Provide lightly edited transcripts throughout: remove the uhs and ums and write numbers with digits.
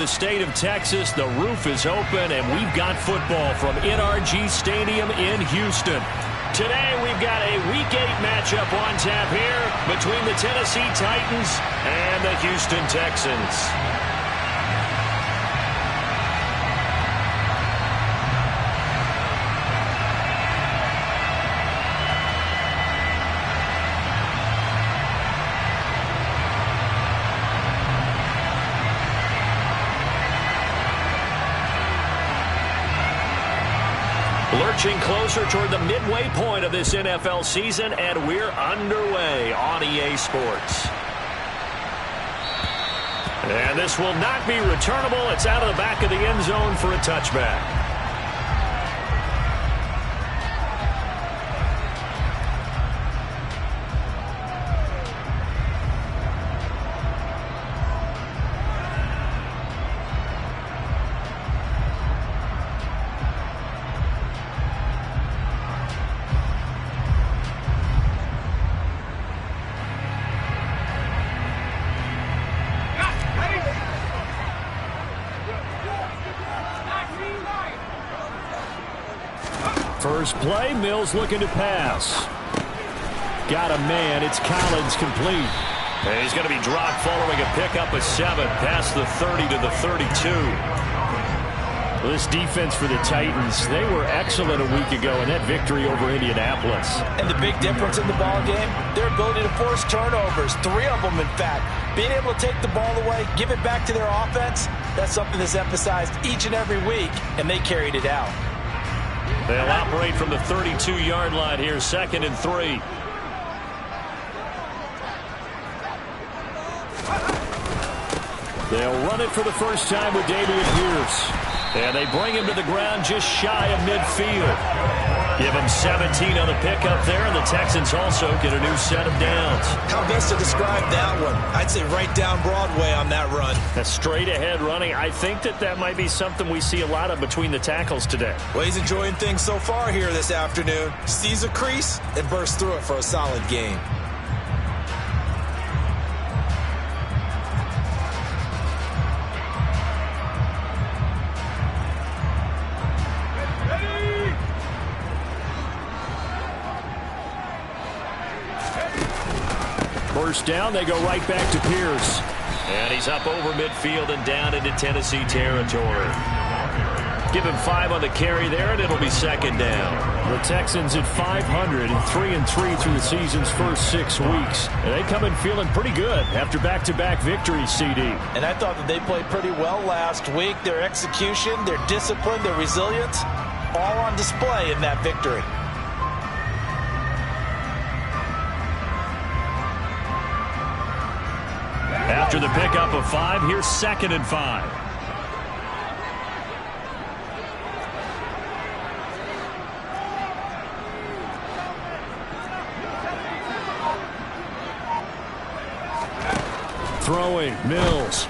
The state of Texas, the roof is open, and we've got football from NRG Stadium in Houston. Today, we've got a Week 8 matchup on tap here between the Tennessee Titans and the Houston Texans. Lurching closer toward the midway point of this NFL season, and we're underway on EA Sports. And this will not be returnable. It's out of the back of the end zone for a touchback. First play, Mills looking to pass. Got a man, it's Collins complete. And he's going to be dropped following a pickup of 7 past the 30 to the 32. Well, this defense for the Titans, they were excellent a week ago in that victory over Indianapolis. And the big difference in the ball game, their ability to force turnovers, 3 of them in fact. Being able to take the ball away, give it back to their offense, that's something that's emphasized each and every week, and they carried it out. They'll operate from the 32-yard line here, 2nd and 3. They'll run it for the first time with Dameon Pierce. And they bring him to the ground just shy of midfield. Give him 17 on the pickup there, and the Texans also get a new set of downs. How best to describe that one? I'd say right down Broadway on that run. A straight-ahead running. I think that might be something we see a lot of between the tackles today. Well, he's enjoying things so far here this afternoon. Sees a crease and bursts through it for a solid gain. First down, they go right back to Pierce. And he's up over midfield and down into Tennessee territory. Give him 5 on the carry there, and it'll be 2nd down. The Texans at 500 and 3-3 through the season's first 6 weeks. And they come in feeling pretty good after back-to-back victories, CD. And I thought that they played pretty well last week. Their execution, their discipline, their resilience, all on display in that victory. After the pickup of 5, here's 2nd and 5. Throwing, Mills.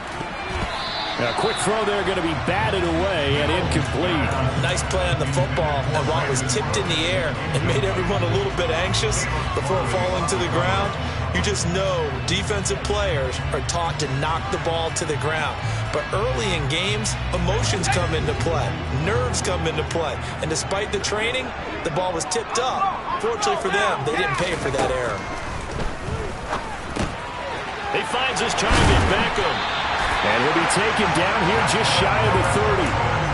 A quick throw there, going to be batted away and incomplete. Nice play on the football, and while it was tipped in the air, it made everyone a little bit anxious before falling to the ground. You just know defensive players are taught to knock the ball to the ground. But early in games, emotions come into play. Nerves come into play. And despite the training, the ball was tipped up. Fortunately for them, they didn't pay for that error. He finds his target, Beckham. And he'll be taken down here just shy of the 30.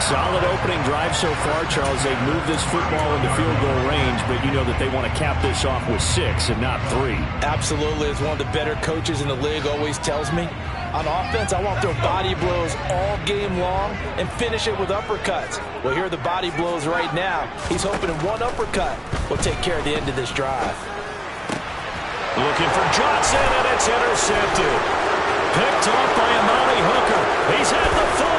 Solid opening drive so far, Charles. They've moved this football into field goal range, but you know that they want to cap this off with 6 and not 3. Absolutely. As one of the better coaches in the league always tells me, on offense, I want their body blows all game long and finish it with uppercuts. Well, here are the body blows right now. He's hoping one uppercut will take care of the end of this drive. Looking for Johnson, and it's intercepted. Picked off by Amani Hooker. He's at the 40.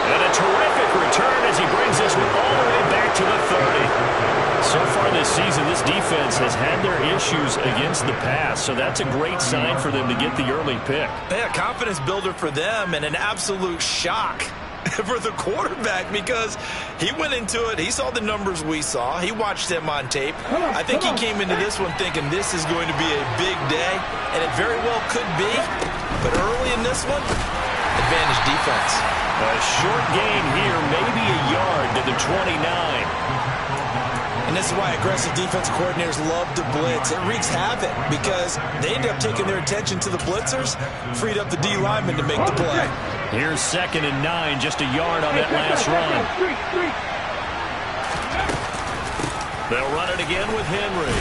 And a terrific return as he brings this one all the way back to the 30. So far this season, this defense has had their issues against the pass, so that's a great sign for them to get the early pick. Yeah, confidence builder for them and an absolute shock for the quarterback because he went into it. He saw the numbers we saw. He watched them on tape. I think he came into this one thinking this is going to be a big day, and it very well could be. But early in this one, advantage defense. A short gain here, maybe a yard to the 29. And this is why aggressive defensive coordinators love to blitz. It wreaks havoc because they end up taking their attention to the blitzers, freed up the D lineman to make the play. Here's 2nd and 9, just a yard on that last run. They'll run it again with Henry.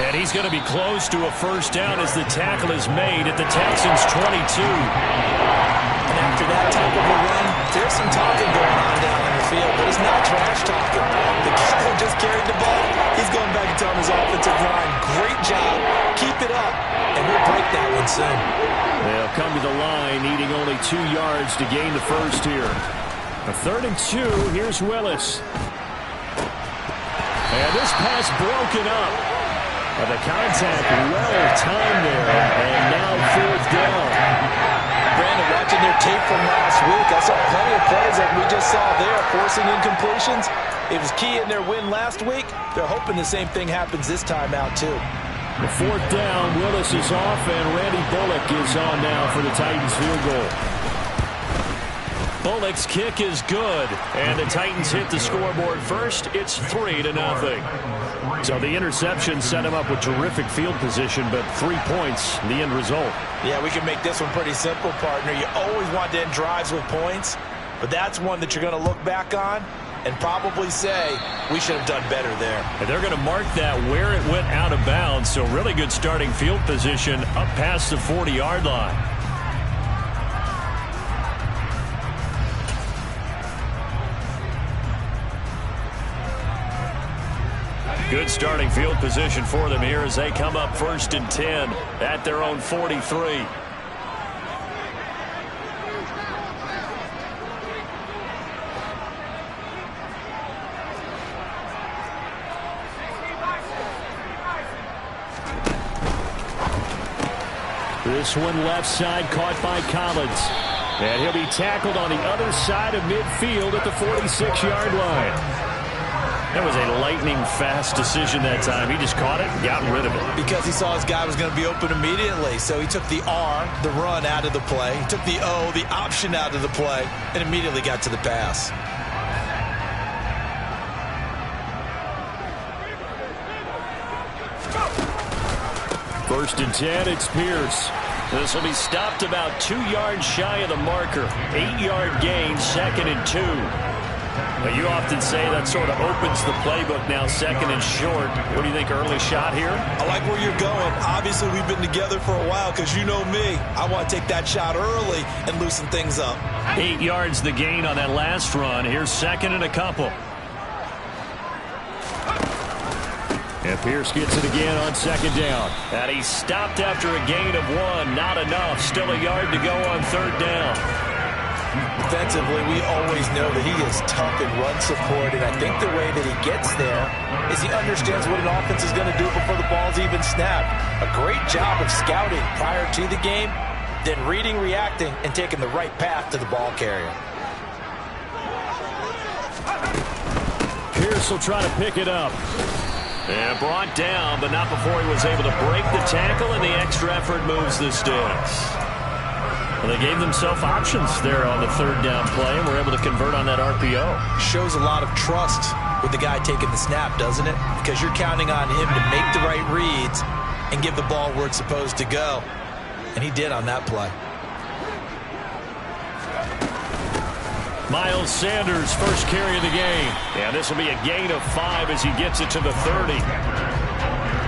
And he's going to be close to a first down as the tackle is made at the Texans' 22. And after that type of a run, there's some talking going on down in the field, but it's not trash talking. The guy who just carried the ball, he's going back and telling his offensive line, great job, keep it up, and we'll break that one soon. They'll come to the line, needing only 2 yards to gain the first here. A 3rd and 2, here's Willis. And this pass broken up. The contact well-timed there, and now 4th down. Brandon, watching their tape from last week, I saw plenty of plays that we just saw there, forcing incompletions. It was key in their win last week. They're hoping the same thing happens this time out, too. The 4th down, Willis is off, and Randy Bullock is on now for the Titans field goal. Bullock's kick is good, and the Titans hit the scoreboard first. It's 3-0. So the interception set him up with terrific field position, but 3 points, the end result. Yeah, we can make this one pretty simple, partner. You always want to end drives with points, but that's one that you're going to look back on and probably say, we should have done better there. And they're going to mark that where it went out of bounds, so really good starting field position up past the 40-yard line. Good starting field position for them here as they come up 1st and 10 at their own 43. This one left side caught by Collins. And he'll be tackled on the other side of midfield at the 46-yard line. That was a lightning-fast decision that time. He just caught it and got rid of it. Because he saw his guy was going to be open immediately. So he took the R, the run, out of the play. He took the O, the option, out of the play, and immediately got to the pass. First and 10, it's Pierce. This will be stopped about 2 yards shy of the marker. 8-yard gain, 2nd and 2. Now, you often say that sort of opens the playbook now, 2nd and short. What do you think, early shot here? I like where you're going. Obviously, we've been together for a while because you know me. I want to take that shot early and loosen things up. 8 yards the gain on that last run. Here's 2nd and a couple. And Pierce gets it again on 2nd down. And he stopped after a gain of 1. Not enough. Still a yard to go on 3rd down. Defensively, we always know that he is tough in run support, and I think the way that he gets there is he understands what an offense is going to do before the ball's even snapped. A great job of scouting prior to the game, then reading, reacting, and taking the right path to the ball carrier. Pierce will try to pick it up. And brought down, but not before he was able to break the tackle, and the extra effort moves the sticks. Well, they gave themselves options there on the 3rd down play, and were able to convert on that RPO. Shows a lot of trust with the guy taking the snap, doesn't it? Because you're counting on him to make the right reads and give the ball where it's supposed to go. And he did on that play. Miles Sanders, first carry of the game. And this will be a gain of 5 as he gets it to the 30.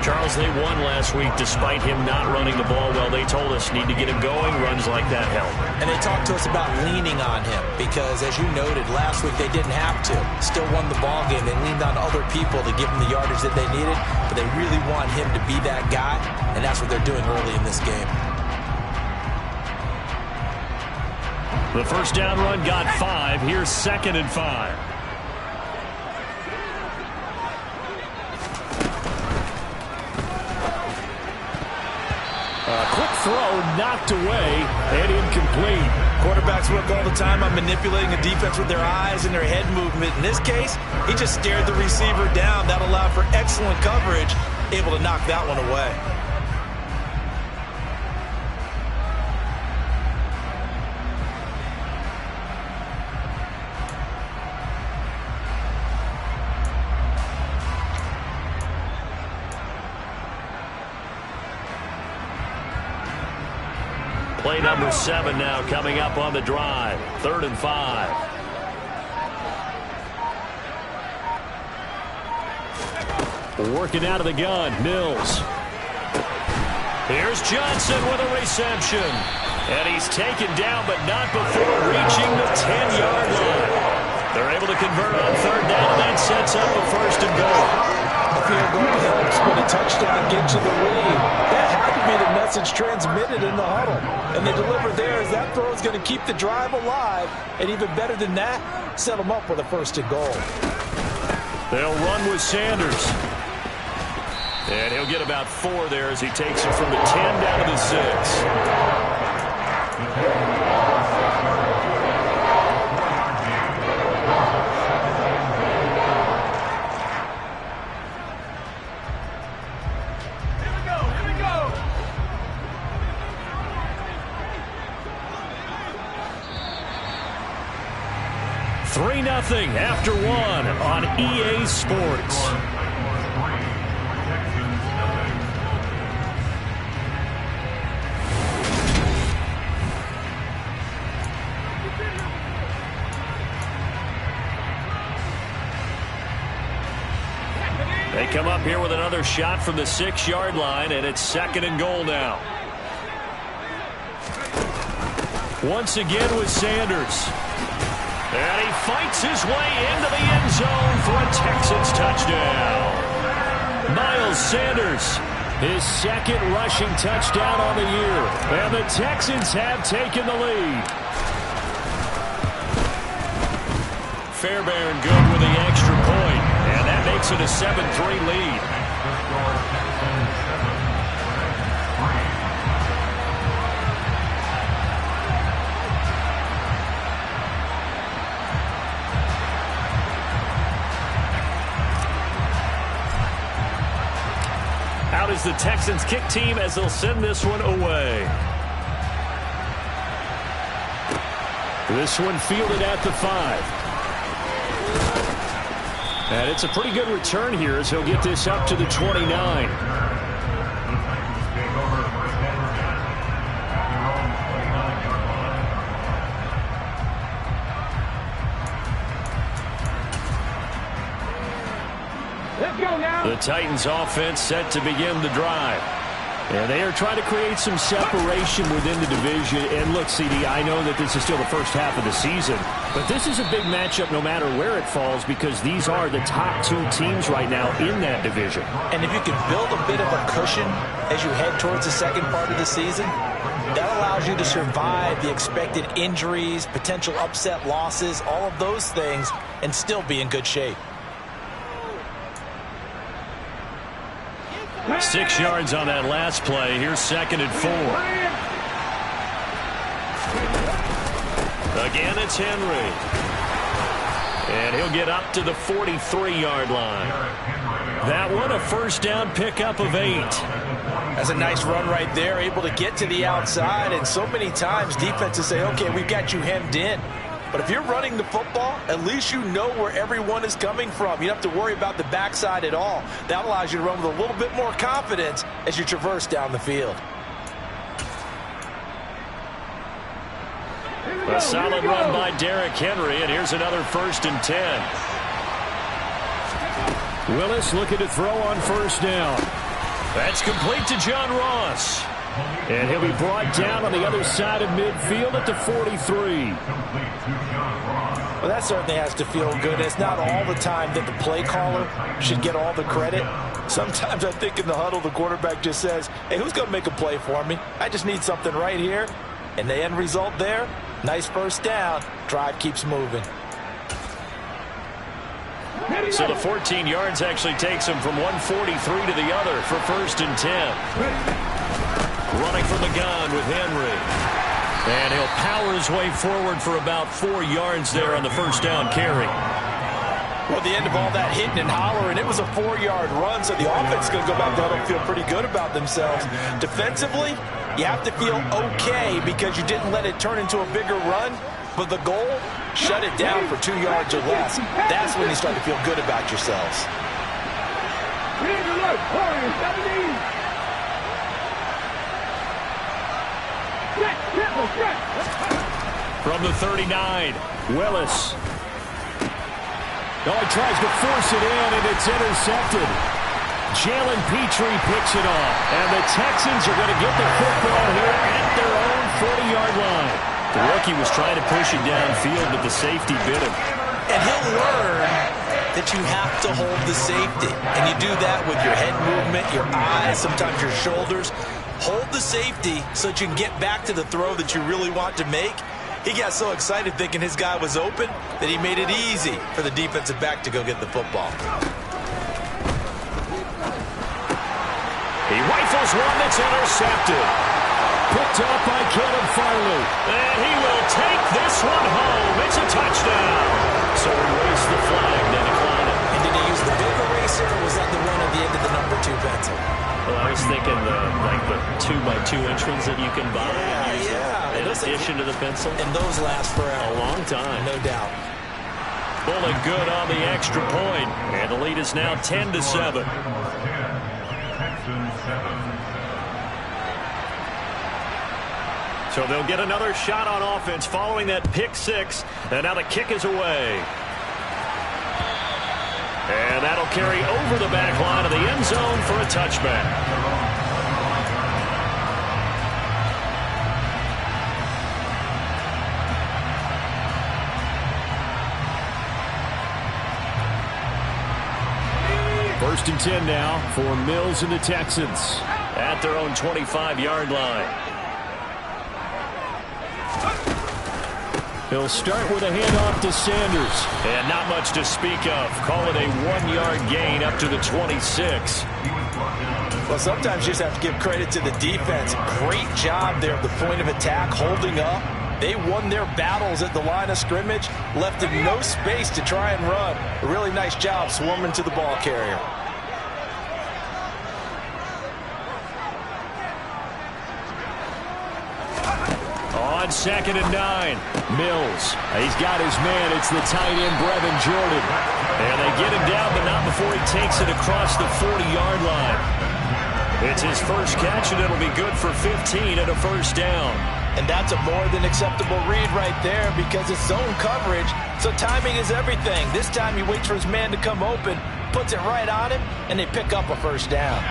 Charles, they won last week despite him not running the ball well. They told us need to get him going. Runs like that help. And they talked to us about leaning on him because, as you noted, last week they didn't have to. Still won the ball game. They leaned on other people to give them the yardage that they needed, but they really want him to be that guy, and that's what they're doing early in this game. The first down run got 5. Here's 2nd and 5. Quick throw knocked away and incomplete. Quarterbacks work all the time on manipulating a defense with their eyes and their head movement. In this case, he just stared the receiver down. That allowed for excellent coverage, able to knock that one away. Play number 7 now coming up on the drive. 3rd and 5. Working out of the gun, Mills. Here's Johnson with a reception. And he's taken down, but not before reaching the 10-yard line. They're able to convert on 3rd down, and that sets up a 1st and goal. A field goal helps, but a touchdown gets you the lead. That had to be the message transmitted in the huddle. And they delivered there as that throw is going to keep the drive alive. And even better than that, set them up with a 1st and goal. They'll run with Sanders. And he'll get about 4 there as he takes it from the 10 down to the 6. Here we go. 3-0 after 1 on EA Sports. They come up here with another shot from the 6-yard line, and it's 2nd and goal now. Once again with Sanders. And he fights his way into the end zone for a Texans touchdown. Miles Sanders, his 2nd rushing touchdown on the year. And the Texans have taken the lead. Fairbairn good with the extra point. And that makes it a 7-3 lead. Out is the Texans kick team as they'll send this one away. This one fielded at the 5. And it's a pretty good return here as he'll get this up to the 29. Let's go now. The Titans offense set to begin the drive. And they are trying to create some separation within the division. And look, CD, I know that this is still the first half of the season, but this is a big matchup no matter where it falls because these are the top 2 teams right now in that division. And if you can build a bit of a cushion as you head towards the second part of the season, that allows you to survive the expected injuries, potential upset losses, all of those things, and still be in good shape. 6 yards on that last play. Here's 2nd and 4. Again, it's Henry. And he'll get up to the 43-yard line. That one, a 1st down pickup of 8. That's a nice run right there, able to get to the outside. And so many times defenses say, okay, we've got you hemmed in. But if you're running the football, at least you know where everyone is coming from. You don't have to worry about the backside at all. That allows you to run with a little bit more confidence as you traverse down the field. A solid run by Derrick Henry, and here's another 1st and 10. Willis looking to throw on 1st down. That's complete to John Ross. And he'll be brought down on the other side of midfield at the 43. Well, that certainly has to feel good. It's not all the time that the play caller should get all the credit. Sometimes I think in the huddle, the quarterback just says, hey, who's going to make a play for me? I just need something right here. And the end result there, nice 1st down. Drive keeps moving. So the 14 yards actually takes him from 143 to the other for 1st and 10. Running from the gun with Henry. And he'll power his way forward for about 4 yards there on the 1st down carry. Well, at the end of all that hitting and hollering, it was a 4-yard run, so the offense is going to go back down and feel pretty good about themselves. Defensively, you have to feel okay because you didn't let it turn into a bigger run. But the goal, shut it down for 2 yards or less. That's when you start to feel good about yourselves. Set. From the 39, Willis. Oh, he tries to force it in, and it's intercepted. Jalen Petrie picks it off, and the Texans are going to get the football here at their own 40-yard line. The rookie was trying to push it downfield, but the safety bit him. And he'll learn that you have to hold the safety. And you do that with your head movement, your eyes, sometimes your shoulders. Hold the safety so that you can get back to the throw that you really want to make. He got so excited thinking his guy was open that he made it easy for the defensive back to go get the football. He rifles one that's intercepted. Picked up by Caleb Farley. And he will take this one home. It's a touchdown. So he raised the flag, then declined it. And did he use the big eraser, or was that the one at the end of the number 2 pencil? Well, I was thinking the 2x2 inch ones that you can buy. In addition to the pencil. And those last for a long time. No doubt. Bullet good on the extra point. And the lead is now 10-7. So they'll get another shot on offense following that pick 6. And now the kick is away. And that'll carry over the back line of the end zone for a touchback. First and 10 now for Mills and the Texans at their own 25-yard line. He'll start with a handoff to Sanders. And not much to speak of. Call it a 1-yard gain up to the 26. Well, sometimes you just have to give credit to the defense. Great job there at the point of attack, holding up. They won their battles at the line of scrimmage, left him no space to try and run. A really nice job swarming to the ball carrier. On 2nd and 9, Mills. He's got his man. It's the tight end, Brevin Jordan. And they get him down, but not before he takes it across the 40-yard line. It's his first catch, and it'll be good for 15 and a first down. And that's a more than acceptable read right there because it's zone coverage, so timing is everything. This time he waits for his man to come open, puts it right on him, and they pick up a first down.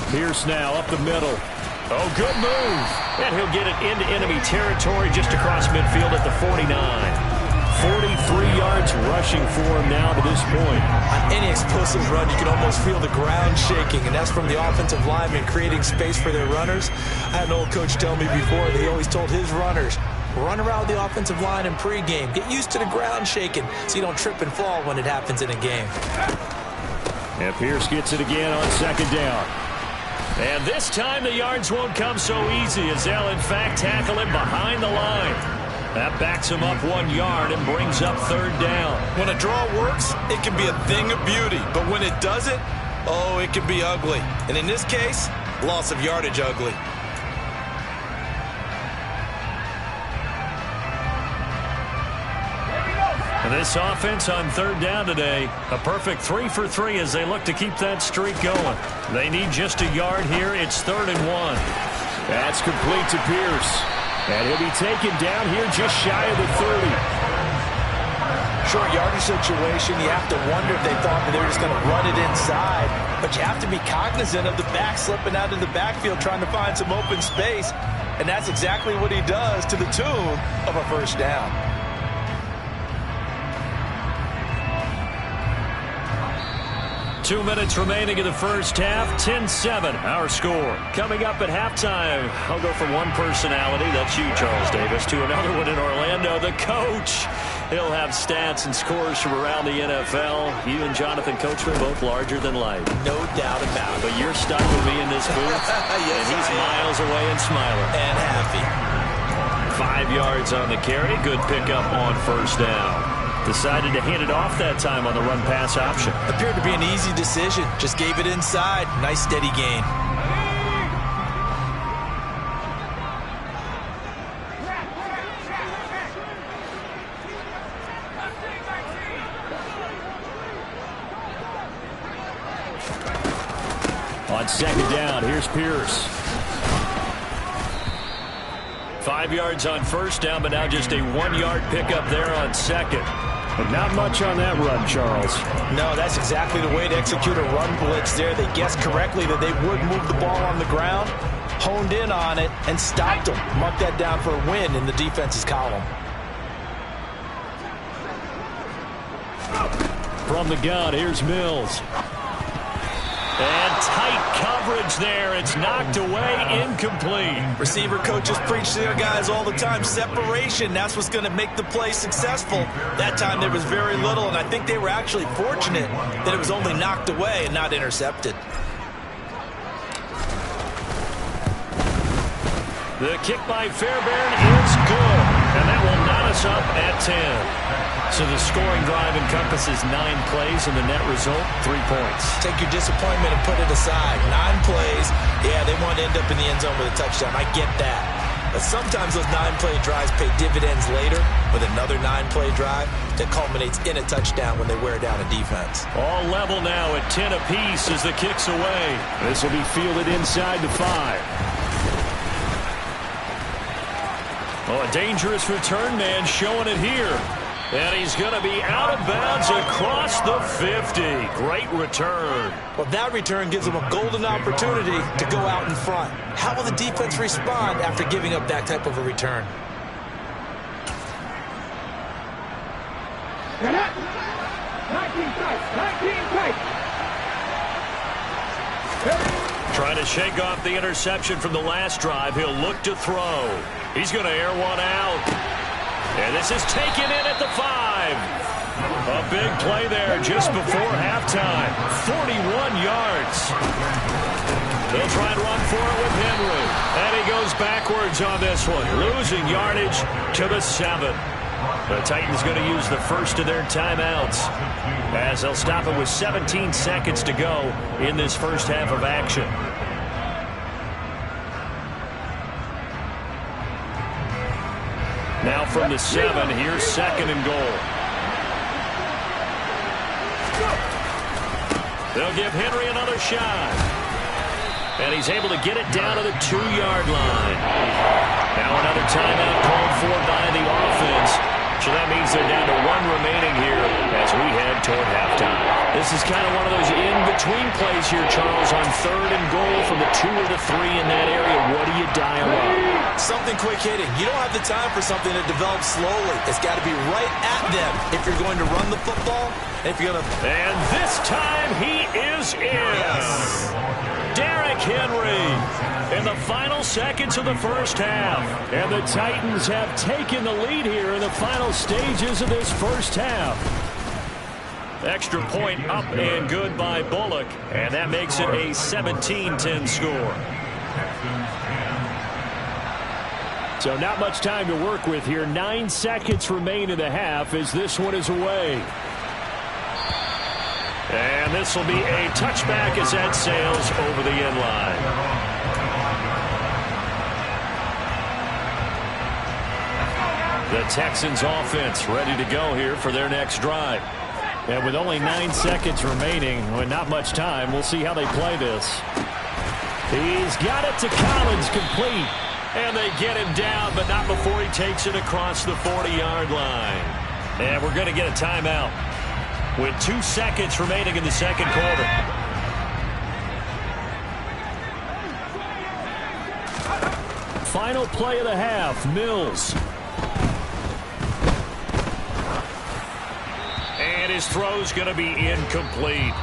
Pierce now up the middle. Oh, good move. And he'll get it into enemy territory just across midfield at the 49. 43 yards rushing for him now to this point. On any explosive run, you can almost feel the ground shaking, and that's from the offensive linemen creating space for their runners. I had an old coach tell me before, they always told his runners, run around the offensive line in pregame. Get used to the ground shaking so you don't trip and fall when it happens in a game. And Pierce gets it again on 2nd down. And this time the yards won't come so easy as they'll, in fact, tackle him behind the line. That backs him up 1 yard and brings up 3rd down. When a draw works, it can be a thing of beauty. But when it doesn't, oh, it can be ugly. And in this case, loss of yardage ugly. And this offense on 3rd down today, a perfect 3 for 3 as they look to keep that streak going. They need just a yard here. It's 3rd and 1. That's complete to Pierce. And he'll be taken down here just shy of the 30. Short yardage situation, you have to wonder if they thought that they were just going to run it inside. But you have to be cognizant of the back slipping out of the backfield trying to find some open space. And that's exactly what he does to the tune of a first down. 2 minutes remaining in the first half. 10-7, our score. Coming up at halftime, I'll go from one personality, that's you, Charles Davis, to another one in Orlando, the coach. He'll have stats and scores from around the NFL. You and Jonathan Coachman both larger than life. No doubt about it. But you're stuck with me in this booth, yes, and he's miles away and smiling. And happy. 5 yards on the carry. Good pickup on first down. Decided to hand it off that time on the run-pass option. Appeared to be an easy decision. Just gave it inside. Nice steady gain. On second down, here's Pierce. 5 yards on first down, but now just a 1-yard pickup there on second. But not much on that run, Charles. No, that's exactly the way to execute a run blitz there. They guessed correctly that they would move the ball on the ground, honed in on it, and stopped them. Mark that down for a win in the defense's column. From the gun, here's Mills. And tight coverage there. It's knocked away, incomplete. Receiver coaches preach to their guys all the time. Separation, that's what's going to make the play successful. That time there was very little, and I think they were actually fortunate that it was only knocked away and not intercepted. The kick by Fairbairn is good, and that will knot us up at 10. So the scoring drive encompasses 9 plays, and the net result, 3 points. Take your disappointment and put it aside. 9 plays, yeah, they want to end up in the end zone with a touchdown. I get that. But sometimes those 9-play drives pay dividends later with another 9-play drive that culminates in a touchdown when they wear down a defense. All level now at 10 apiece as the kick's away. This will be fielded inside the 5. Oh, a dangerous return man showing it here. And he's going to be out of bounds across the 50. Great return. Well, that return gives them a golden opportunity to go out in front. How will the defense respond after giving up that type of a return? 19 tight, 19 tight. Trying to shake off the interception from the last drive. He'll look to throw. He's going to air one out. And this is taken in at the 5. A big play there just before halftime. 41 yards. They'll try and run for it with Henry. And he goes backwards on this one, losing yardage to the 7. The Titans going to use the first of their timeouts as they'll stop it with 17 seconds to go in this first half of action. Now from the 7, here's second and goal. They'll give Henry another shot. And he's able to get it down to the 2-yard line. Now another timeout called for by the offense. So that means they're down to 1 remaining here as we head toward halftime. This is kind of one of those in-between plays here, Charles, on 3rd and goal from the 2 or the 3 in that area. What do you dial up? Something quick hitting. You don't have the time for something that develops slowly. It's got to be right at them if you're going to run the football. If you're going to... And this time he is in. Yes. Derrick Henry in the final seconds of the first half. And the Titans have taken the lead here in the final stages of this first half. Extra point up and good by Bullock. And that makes it a 17-10 score. So not much time to work with here. 9 seconds remain in the half as this one is away. And this will be a touchback as that sails over the end line. The Texans offense ready to go here for their next drive. And with only 9 seconds remaining, with not much time, we'll see how they play this. He's got it to Collins, complete. And they get him down, but not before he takes it across the 40-yard line. And we're going to get a timeout with 2 seconds remaining in the second quarter. Final play of the half, Mills. And his throw's going to be incomplete.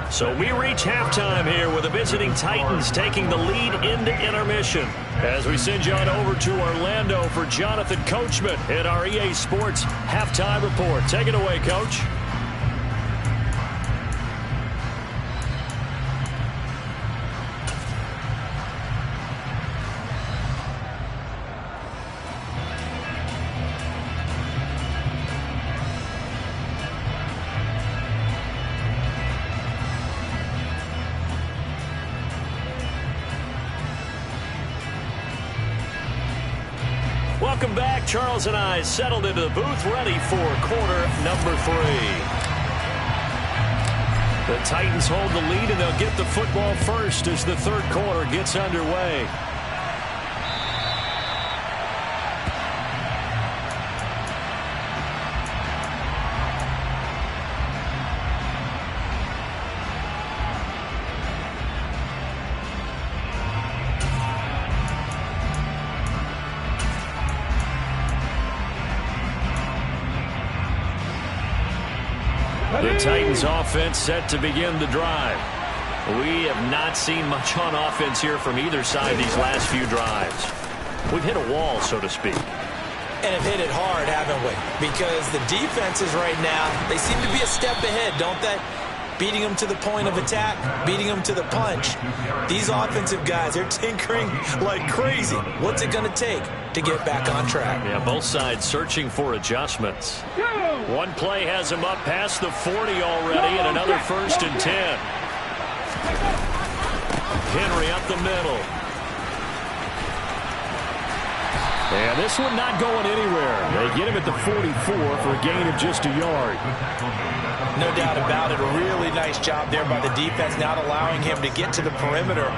So we reach halftime here with the visiting Titans taking the lead into intermission. As we send you on over to Orlando for Jonathan Coachman at our EA Sports Halftime Report. Take it away, Coach. Welcome back. Charles and I settled into the booth ready for quarter number 3. The Titans hold the lead, and they'll get the football first as the third quarter gets underway. The Titans offense set to begin the drive. We have not seen much on offense here from either side these last few drives. We've hit a wall, so to speak. And have hit it hard, haven't we? Because the defenses right now, they seem to be a step ahead, don't they? Beating them to the point of attack, beating them to the punch. These offensive guys, they're tinkering like crazy. What's it going to take to get back on track? Yeah, both sides searching for adjustments. One play has him up past the 40 already, and another 1st and 10. Henry up the middle. And this one not going anywhere. They get him at the 44 for a gain of just a yard. No doubt about it. A really nice job there by the defense, not allowing him to get to the perimeter.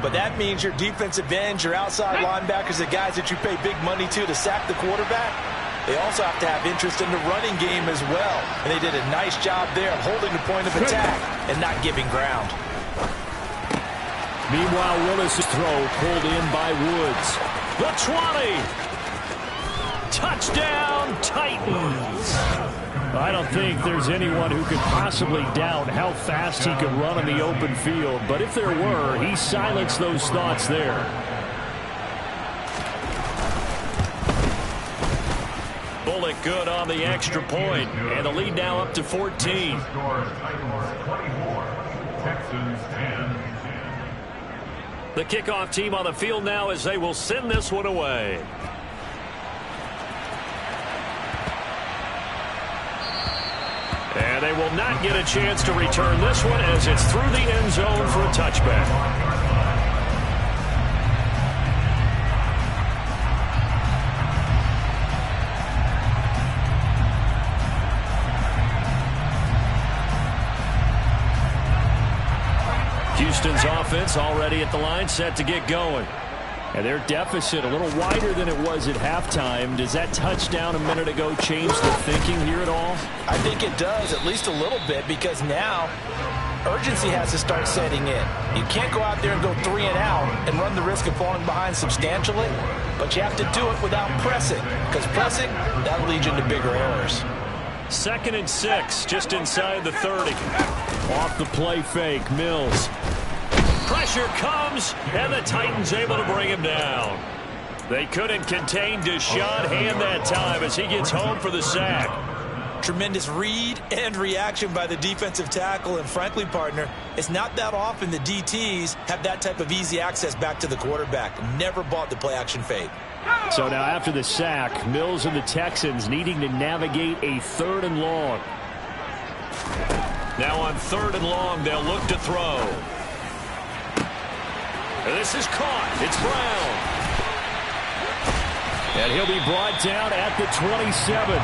But that means your defensive ends, your outside linebackers, the guys that you pay big money to sack the quarterback, they also have to have interest in the running game as well. And they did a nice job there of holding the point of attack and not giving ground. Meanwhile, Willis' throw pulled in by Woods. The 20. Touchdown, Titans. I don't think there's anyone who could possibly doubt how fast he could run on the open field. But if there were, he silenced those thoughts there. Bullock good on the extra point, and the lead now up to 14. The kickoff team on the field now as they will send this one away. And they will not get a chance to return this one as it's through the end zone for a touchback. Houston's offense already at the line, set to get going. And their deficit a little wider than it was at halftime. Does that touchdown a minute ago change the thinking here at all? I think it does, at least a little bit, because now urgency has to start setting in. You can't go out there and go 3 and out and run the risk of falling behind substantially, but you have to do it without pressing, because pressing, that'll lead you into bigger errors. 2nd and 6, just inside the 30. Off the play fake, Mills. Pressure comes, and the Titans able to bring him down. They couldn't contain Deshaun Hand that time as he gets home for the sack. Tremendous read and reaction by the defensive tackle, and frankly, partner, it's not that often the DTs have that type of easy access back to the quarterback. Never bought the play-action fade. So now after the sack, Mills and the Texans needing to navigate a 3rd and long. Now on 3rd and long, they'll look to throw. And this is caught. It's Brown. And he'll be brought down at the 27.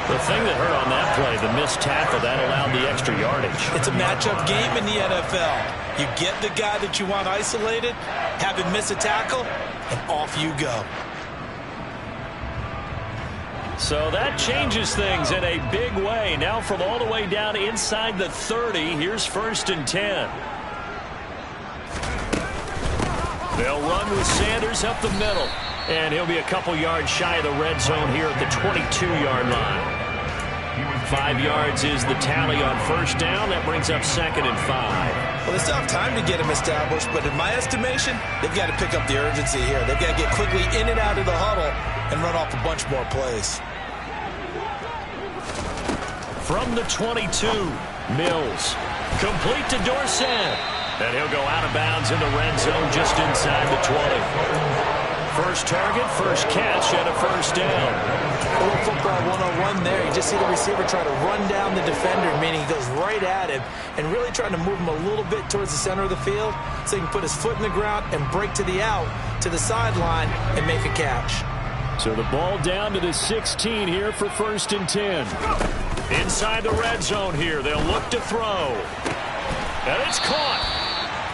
The thing that hurt on that play, the missed tackle, that allowed the extra yardage. It's a matchup game in the NFL. You get the guy that you want isolated, have him miss a tackle, and off you go. So that changes things in a big way. Now from all the way down inside the 30, here's 1st and 10. They'll run with Sanders up the middle. And he'll be a couple yards shy of the red zone here at the 22-yard line. 5 yards is the tally on 1st down. That brings up 2nd and 5. Well, they still have time to get him established, but in my estimation, they've got to pick up the urgency here. They've got to get quickly in and out of the huddle and run off a bunch more plays. From the 22, Mills. Complete to Dorsett. And he'll go out of bounds in the red zone just inside the 20. First target, first catch, and a 1st down. A little football 101 there. You just see the receiver try to run down the defender, meaning he goes right at him and really trying to move him a little bit towards the center of the field so he can put his foot in the ground and break to the out, to the sideline, and make a catch. So the ball down to the 16 here for 1st and 10. Inside the red zone here. They'll look to throw. And it's caught.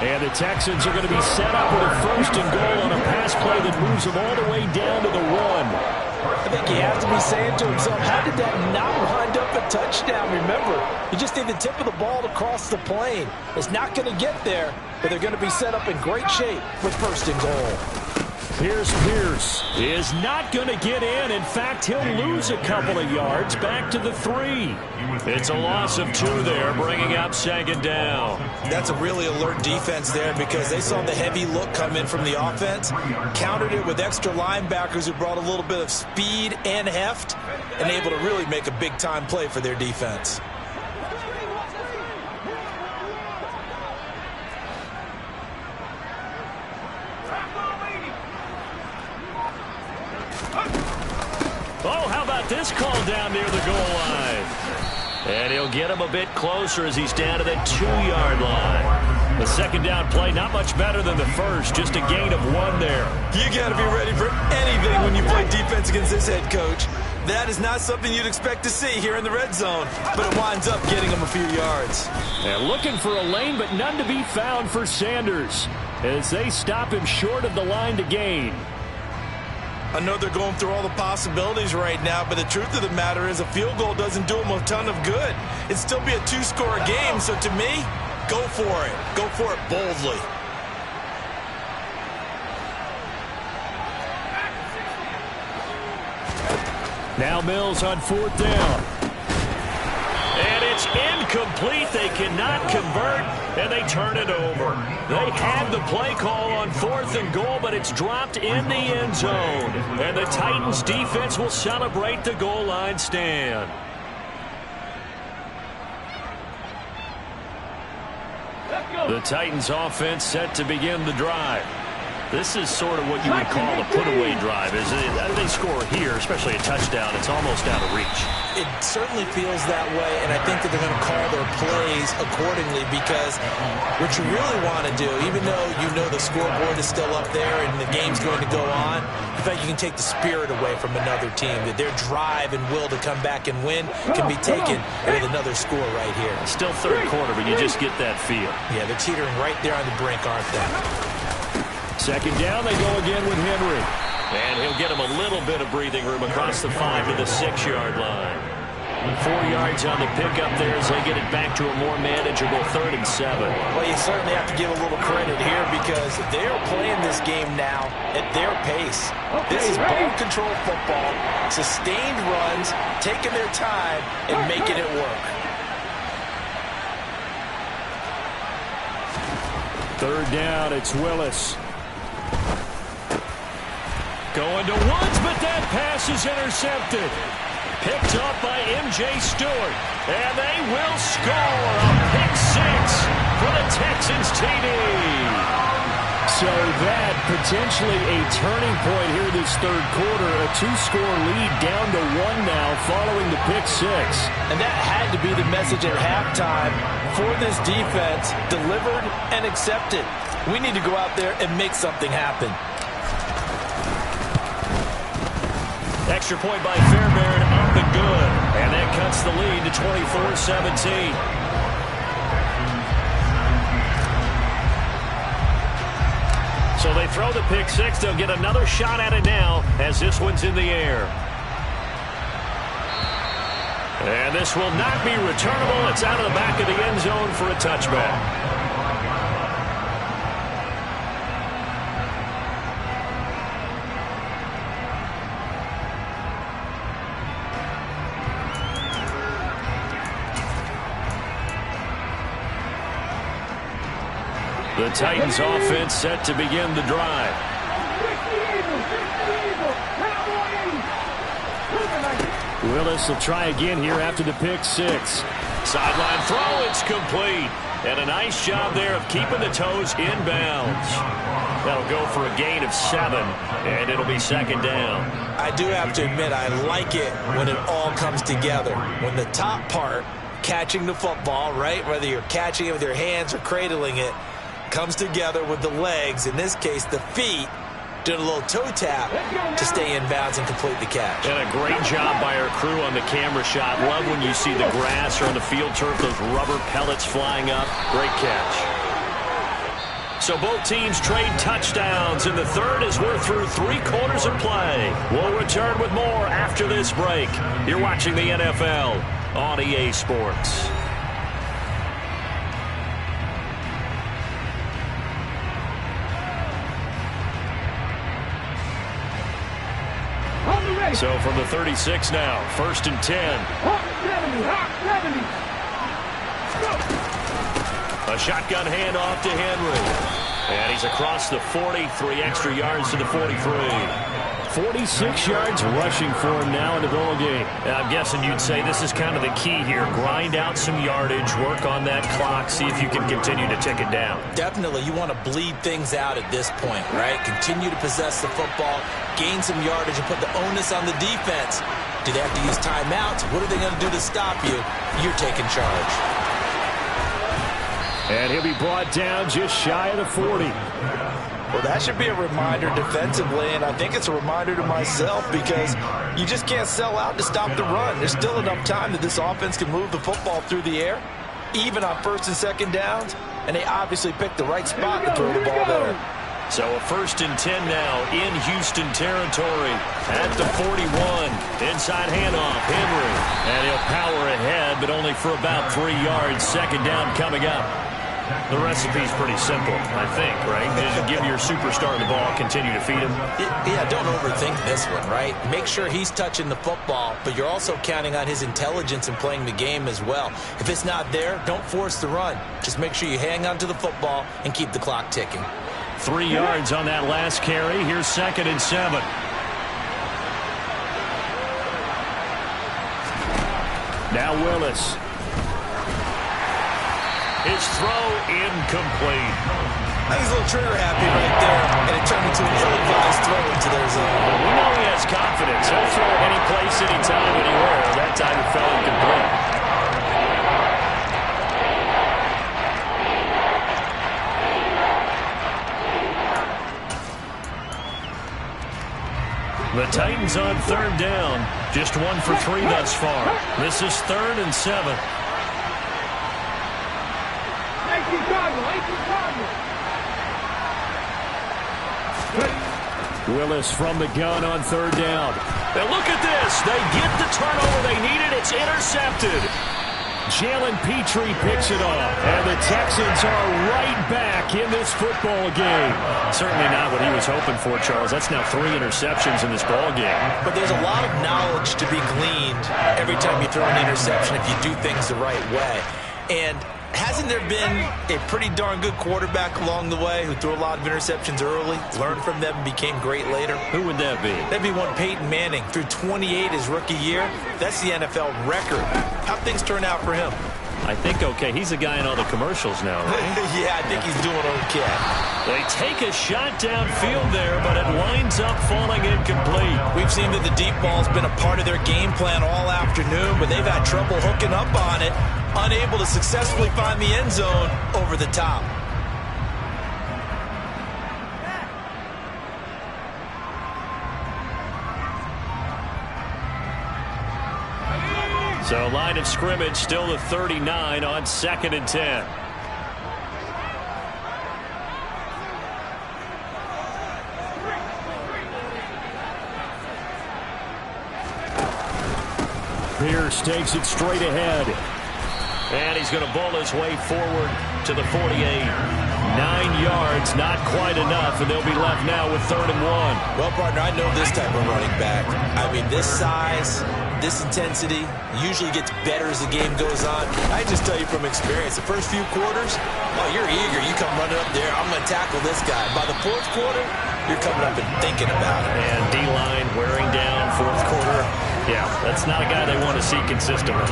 And the Texans are going to be set up with a 1st and goal on a pass play that moves them all the way down to the 1. I think he has to be saying to himself, how did that not wind up a touchdown? Remember, you just need the tip of the ball to cross the plane. It's not going to get there, but they're going to be set up in great shape with 1st and goal. Pierce is not going to get in. In fact, he'll lose a couple of yards back to the 3. It's a loss of 2 there, bringing up 2nd down. That's a really alert defense there because they saw the heavy look come in from the offense, countered it with extra linebackers who brought a little bit of speed and heft, and able to really make a big-time play for their defense. Oh, how about this call down near the goal line? And he'll get him a bit closer as he's down to the 2-yard line. The 2nd down play, not much better than the first, just a gain of 1 there. You got to be ready for anything when you play defense against this head coach. That is not something you'd expect to see here in the red zone, but it winds up getting him a few yards. And looking for a lane, but none to be found for Sanders as they stop him short of the line to gain. I know they're going through all the possibilities right now, but the truth of the matter is a field goal doesn't do them a ton of good. It'd still be a 2-score game, so to me, go for it. Go for it boldly. Now Mills on 4th down. And it's incomplete. They cannot convert, and they turn it over. They had the play call on 4th and goal, but it's dropped in the end zone. And the Titans defense will celebrate the goal line stand. The Titans offense set to begin the drive. This is sort of what you would call a put-away drive, isn't it? They score here, especially a touchdown. It's almost out of reach. It certainly feels that way, and I think that they're going to call their plays accordingly because what you really want to do, even though you know the scoreboard is still up there and the game's going to go on, in fact, you can take the spirit away from another team, that their drive and will to come back and win can be taken with another score right here. Still 3rd quarter, but you just get that feel. Yeah, they're teetering right there on the brink, aren't they? 2nd down, they go again with Henry. And he'll get him a little bit of breathing room across the 5 to the 6-yard line. 4 yards on the pickup there as they get it back to a more manageable 3rd and 7. Well, you certainly have to give a little credit here because they're playing this game now at their pace. This is ball control football, sustained runs, taking their time, and making it work. 3rd down, it's Willis. Going to Woods, but that pass is intercepted. Picked up by M.J. Stewart. And they will score a pick 6 for the Texans TD. So that potentially a turning point here this 3rd quarter. A 2-score lead down to 1 now following the pick 6. And that had to be the message at halftime for this defense. Delivered and accepted. We need to go out there and make something happen. Extra point by Fairbairn, up and good. And that cuts the lead to 24-17. So they throw the pick 6. They'll get another shot at it now as this one's in the air. And this will not be returnable. It's out of the back of the end zone for a touchback. The Titans offense set to begin the drive. Willis will try again here after the pick 6. Sideline throw, it's complete. And a nice job there of keeping the toes inbounds. That'll go for a gain of 7, and it'll be 2nd down. I do have to admit, I like it when it all comes together. When the top part, catching the football, right, whether you're catching it with your hands or cradling it, comes together with the legs, in this case the feet, doing a little toe tap to stay in bounds and complete the catch. And a great job by our crew on the camera shot. Love when you see the grass or on the field turf, those rubber pellets flying up. Great catch. So both teams trade touchdowns in the third as we're through 3 quarters of play. We'll return with more after this break. You're watching the NFL on EA Sports. So from the 36 now, 1st and 10. A shotgun handoff to Henry. And he's across the 40, 3 extra yards to the 43. 46 yards rushing for him now in the ball game. And I'm guessing you'd say this is kind of the key here. Grind out some yardage, work on that clock, see if you can continue to tick it down. Definitely, you want to bleed things out at this point, right? Continue to possess the football, gain some yardage, and put the onus on the defense. Do they have to use timeouts? What are they going to do to stop you? You're taking charge. And he'll be brought down just shy of the 40. Well, that should be a reminder defensively, and I think it's a reminder to myself because you just can't sell out to stop the run. There's still enough time that this offense can move the football through the air, even on 1st and 2nd downs, and they obviously picked the right spot to throw the ball there. So a 1st and 10 now in Houston territory at the 41. Inside handoff, Henry. And he'll power ahead, but only for about 3 yards. 2nd down coming up. The recipe's pretty simple, I think, right? Just give your superstar the ball, continue to feed him. Yeah, don't overthink this one, right? Make sure he's touching the football, but you're also counting on his intelligence in playing the game as well. If it's not there, don't force the run. Just make sure you hang on to the football and keep the clock ticking. 3 yards on that last carry. Here's 2nd and 7. Now Willis. His throw incomplete. I think he's a little trigger happy right there, and it turned into an ill-advised throw into their zone. We know he has confidence. He'll throw any place, anytime, anywhere. That time it fell incomplete. The Titans on 3rd down. Just 1 for 3 thus far. This is 3rd and 7. Willis from the gun on 3rd down. Now look at this. They get the turnover they needed. It's intercepted. Jalen Petrie picks it off. And the Texans are right back in this football game. Certainly not what he was hoping for, Charles. That's now 3 interceptions in this ball game. But there's a lot of knowledge to be gleaned every time you throw an interception if you do things the right way. And hasn't there been a pretty darn good quarterback along the way who threw a lot of interceptions early, learned from them, and became great later? Who would that be? That'd be one Peyton Manning. Threw 28 his rookie year. That's the NFL record. How'd things turn out for him? I think okay. He's a guy in all the commercials now, right? Yeah, I think he's doing okay. They take a shot downfield there, but it winds up falling incomplete. We've seen that the deep ball's been a part of their game plan all afternoon, but they've had trouble hooking up on it. Unable to successfully find the end zone over the top. So line of scrimmage still the 39 on 2nd and 10. Pierce takes it straight ahead. And he's going to bowl his way forward to the 48. 9 yards, not quite enough, and they'll be left now with 3rd and 1. Well, partner, I know this type of running back. I mean, this size, this intensity usually gets better as the game goes on. I just tell you from experience, the first few quarters, oh, you're eager. You come running up there, I'm going to tackle this guy. By the 4th quarter, you're coming up and thinking about it. And D-line wearing down 4th quarter. Yeah, that's not a guy they want to see consistently.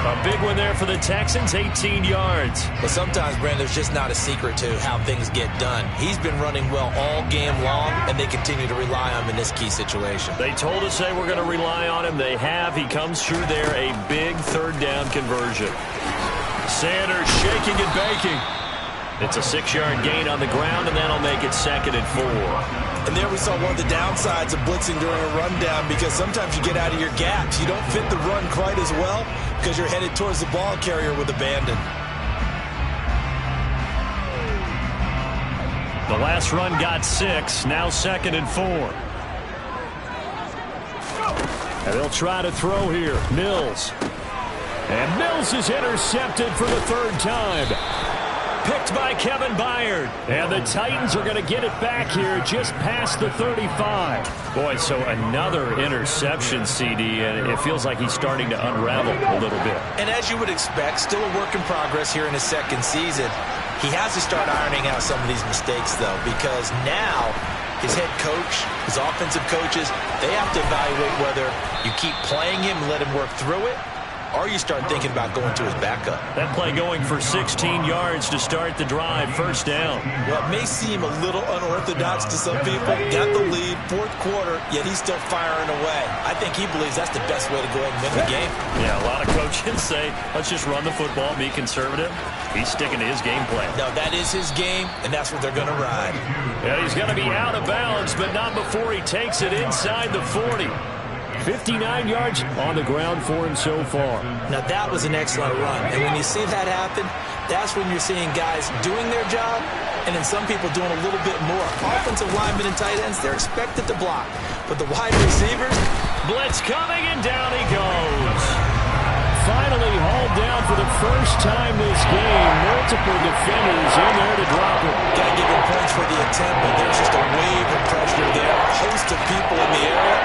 A big one there for the Texans, 18 yards. But sometimes, Brandon, there's just not a secret to how things get done. He's been running well all game long, and they continue to rely on him in this key situation. They told us they were going to rely on him. They have. He comes through there, a big 3rd down conversion. Sanders shaking and baking. It's a 6-yard gain on the ground, and that'll make it 2nd and 4. And there we saw one of the downsides of blitzing during a rundown, because sometimes you get out of your gaps. You don't fit the run quite as well because you're headed towards the ball carrier with abandon. The last run got 6, now 2nd and 4. And they'll try to throw here. Mills. And Mills is intercepted for the 3rd time. Picked by Kevin Byard. And the Titans are going to get it back here just past the 35. Boy, so another interception, CD, and it feels like he's starting to unravel a little bit. And as you would expect, still a work in progress here in his 2nd season. He has to start ironing out some of these mistakes, though, because now his head coach, his offensive coaches, they have to evaluate whether you keep playing him and let him work through it, or you start thinking about going to his backup. That play going for 16 yards to start the drive, 1st down. Well, it may seem a little unorthodox to some people. Got the lead, 4th quarter, yet he's still firing away. I think he believes that's the best way to go ahead and win the game. Yeah, a lot of coaches say, let's just run the football, be conservative. He's sticking to his game plan. No, that is his game, and that's what they're going to ride. Yeah, he's going to be out of bounds, but not before he takes it inside the 40. 59 yards on the ground for him so far. Now, that was an excellent run. And when you see that happen, that's when you're seeing guys doing their job and then some people doing a little bit more. Offensive linemen and tight ends, they're expected to block. But the wide receivers, blitz coming, and down he goes. Finally hauled down for the first time this game. Multiple defenders in there to drop it. Got to give him points for the attempt, but there's just a wave of pressure there. A host of people in the area.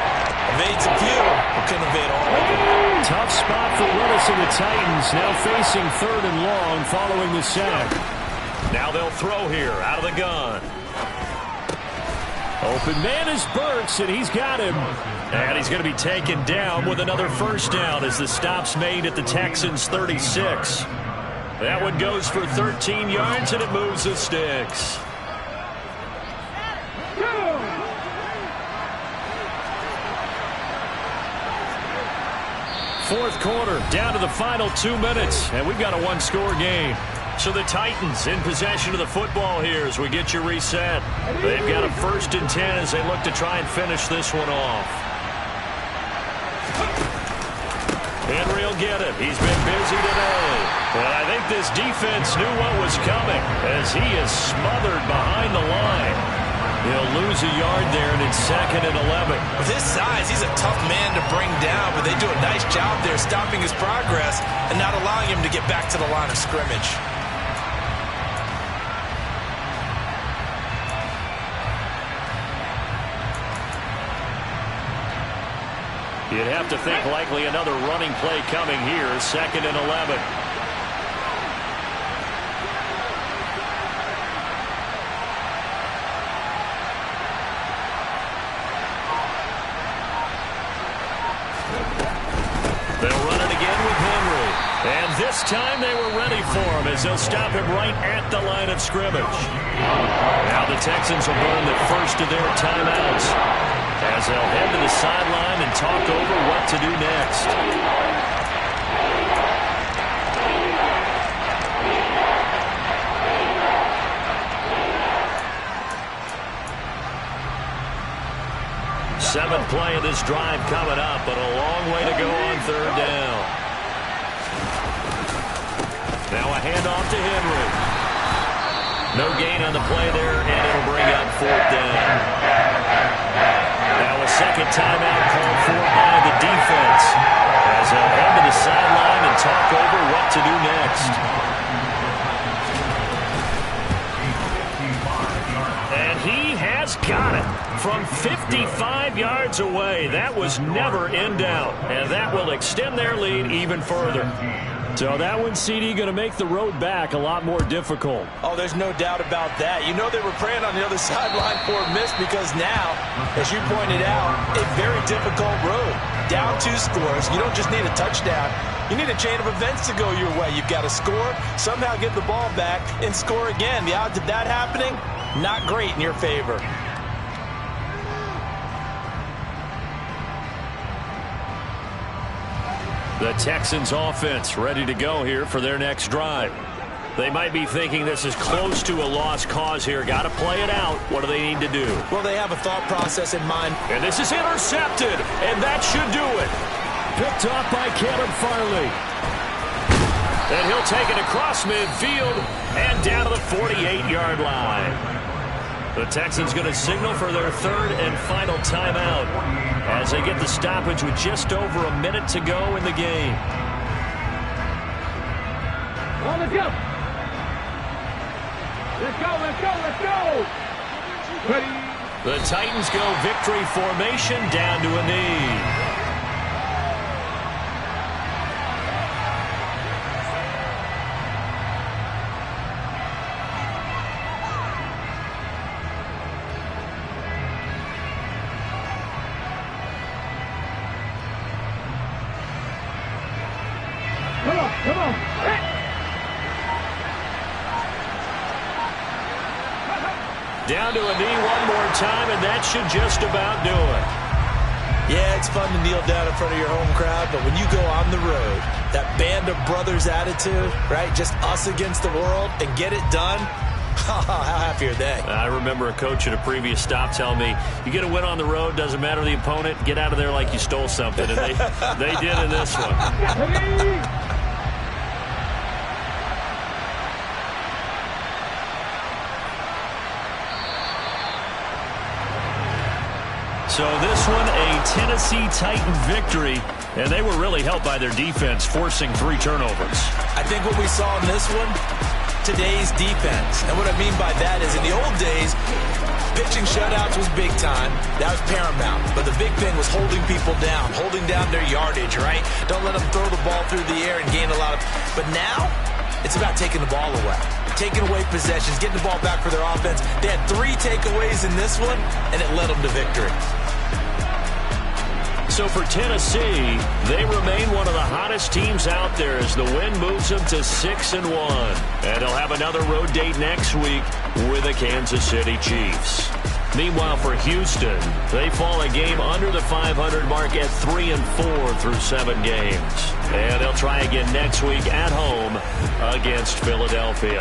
Evades a few, but couldn't evade all of them. Tough spot for Willis and the Titans, now facing 3rd and long following the sack. Now they'll throw here out of the gun. Open man is Burks, and he's got him. And he's going to be taken down with another 1st down as the stop's made at the Texans' 36. That one goes for 13 yards, and it moves the sticks. 4th quarter, down to the final 2 minutes, and we've got a 1-score game. So the Titans in possession of the football here as we get you reset. They've got a 1st and 10 as they look to try and finish this one off. Henry will get it. He's been busy today. And I think this defense knew what was coming as he is smothered behind the line. He'll lose a yard there, and it's 2nd and 11. With his size, he's a tough man to bring down, but they do a nice job there stopping his progress and not allowing him to get back to the line of scrimmage. You'd have to think likely another running play coming here, 2nd and 11. They'll run it again with Henry. And this time they were ready for him as they'll stop him right at the line of scrimmage. Now the Texans will burn the first of their timeouts as they'll head to the sideline and talk over what to do next. Seventh play of this drive coming up, but a long way to go on 3rd down. Now a handoff to Henry. No gain on the play there, and it'll bring up 4th down. Now a second timeout called for by the defense as they'll head to the sideline and talk over what to do next. And he has got it. From 55 yards away, that was never in doubt, and that will extend their lead even further. So that one, CD, going to make the road back a lot more difficult. Oh, there's no doubt about that. You know they were praying on the other sideline for a miss because now, as you pointed out, a very difficult road. Down 2 scores. You don't just need a touchdown. You need a chain of events to go your way. You've got to score, somehow get the ball back, and score again. The odds of that happening, not great in your favor. The Texans offense ready to go here for their next drive. They might be thinking this is close to a lost cause here. Got to play it out. What do they need to do? Well, they have a thought process in mind. And this is intercepted, and that should do it. Picked off by Caleb Farley. And he'll take it across midfield and down to the 48-yard line. The Texans going to signal for their third and final timeout as they get the stoppage with just over a minute to go in the game. On the jump. Let's go, let's go, let's go. Ready. The Titans go victory formation down to a knee. Come on. Down to a knee one more time, and that should just about do it. Yeah, it's fun to kneel down in front of your home crowd, but when you go on the road, that band of brothers attitude, right? Just us against the world and get it done. How happy are they? I remember a coach at a previous stop telling me, you get a win on the road, doesn't matter the opponent, get out of there like you stole something. And they did in this one. So this one, a Tennessee Titan victory, and they were really helped by their defense, forcing 3 turnovers. I think what we saw in this one, today's defense. And what I mean by that is in the old days, pitching shutouts was big time. That was paramount. But the big thing was holding people down, holding down their yardage, right? Don't let them throw the ball through the air and gain a lot of... But now, it's about taking the ball away. Taking away possessions, getting the ball back for their offense. They had 3 takeaways in this one, and it led them to victory. So for Tennessee, they remain one of the hottest teams out there as the win moves them to 6-1. And they'll have another road date next week with the Kansas City Chiefs. Meanwhile, for Houston, they fall a game under the 500 mark at 3-4 through 7 games. And they'll try again next week at home against Philadelphia.